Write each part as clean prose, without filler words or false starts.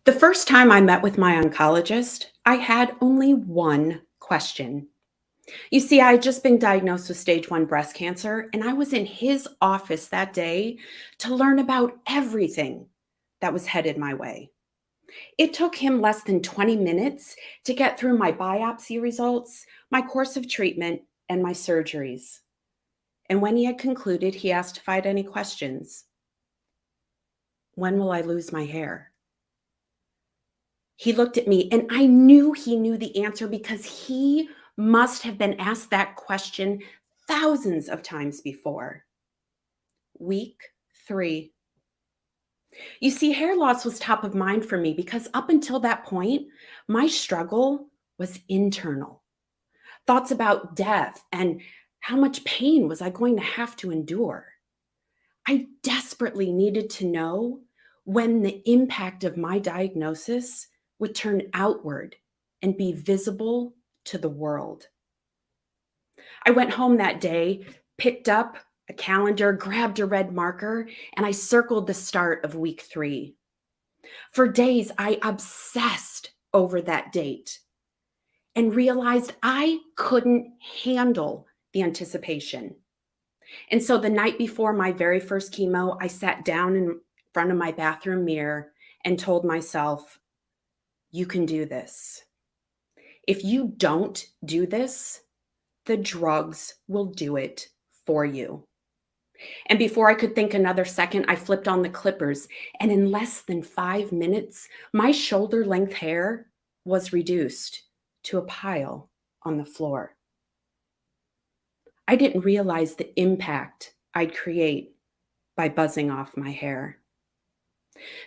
The first time I met with my oncologist, I had only one question. You see, I had just been diagnosed with stage 1 breast cancer, and I was in his office that day to learn about everything that was headed my way. It took him less than 20 minutes to get through my biopsy results, my course of treatment, and my surgeries. And when he had concluded, he asked if I had any questions. When will I lose my hair? He looked at me and I knew he knew the answer because he must have been asked that question thousands of times before. Week 3. You see, hair loss was top of mind for me because up until that point, my struggle was internal. Thoughts about death and how much pain was I going to have to endure. I desperately needed to know when the impact of my diagnosis would turn outward and be visible to the world. I went home that day, picked up a calendar, grabbed a red marker, and I circled the start of week 3. For days, I obsessed over that date and realized I couldn't handle the anticipation. And so the night before my very first chemo, I sat down in front of my bathroom mirror and told myself, you can do this. If you don't do this, the drugs will do it for you. And before I could think another second, I flipped on the clippers, and in less than 5 minutes, my shoulder length hair was reduced to a pile on the floor. I didn't realize the impact I'd create by buzzing off my hair.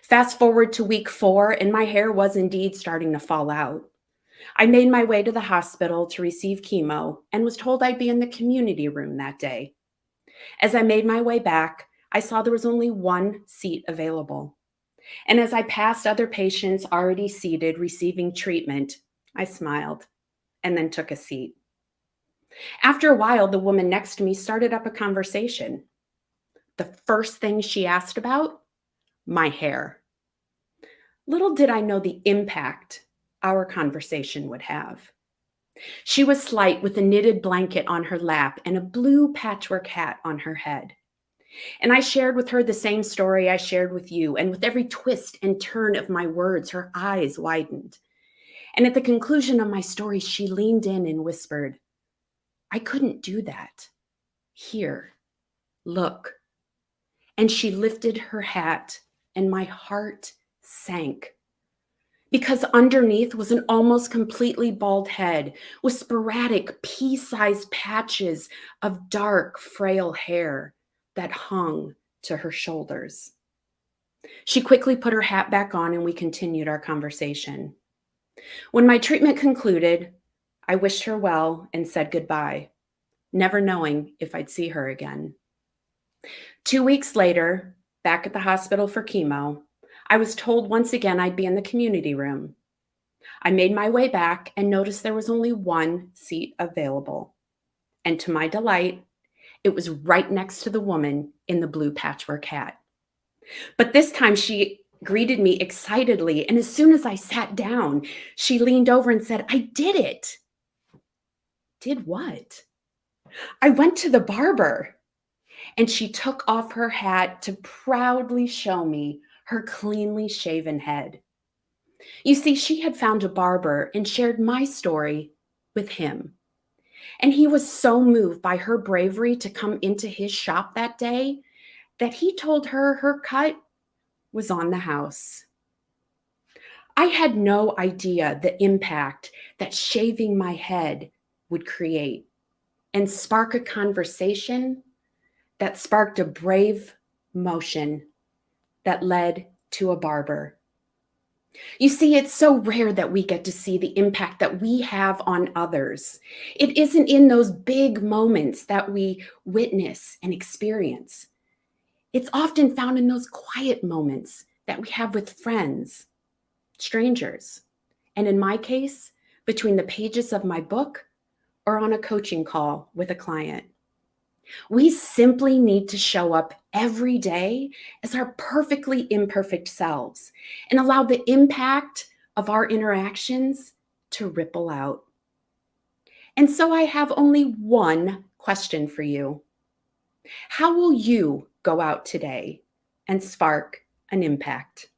Fast forward to week 4, and my hair was indeed starting to fall out. I made my way to the hospital to receive chemo and was told I'd be in the community room that day. As I made my way back, I saw there was only one seat available. And as I passed other patients already seated receiving treatment, I smiled and then took a seat. After a while, the woman next to me started up a conversation. The first thing she asked about, my hair. Little did I know the impact our conversation would have. She was slight with a knitted blanket on her lap and a blue patchwork hat on her head. And I shared with her the same story I shared with you, and with every twist and turn of my words, her eyes widened. And at the conclusion of my story, she leaned in and whispered, I couldn't do that. Here, look. And she lifted her hat, and my heart sank. Because underneath was an almost completely bald head with sporadic pea-sized patches of dark, frail hair that hung to her shoulders. She quickly put her hat back on and we continued our conversation. When my treatment concluded, I wished her well and said goodbye, never knowing if I'd see her again. 2 weeks later, back at the hospital for chemo, I was told once again I'd be in the community room. I made my way back and noticed there was only one seat available. And to my delight, it was right next to the woman in the blue patchwork hat. But this time she greeted me excitedly, and as soon as I sat down, she leaned over and said, I did it. Did what? I went to the barber. And she took off her hat to proudly show me her cleanly shaven head. You see, she had found a barber and shared my story with him. And he was so moved by her bravery to come into his shop that day that he told her her cut was on the house. I had no idea the impact that shaving my head would create and spark a conversation that sparked a brave motion that led to a barber. You see, it's so rare that we get to see the impact that we have on others. It isn't in those big moments that we witness and experience. It's often found in those quiet moments that we have with friends, strangers, and in my case, between the pages of my book or on a coaching call with a client. We simply need to show up every day as our perfectly imperfect selves and allow the impact of our interactions to ripple out. And so I have only one question for you. How will you go out today and spark an impact?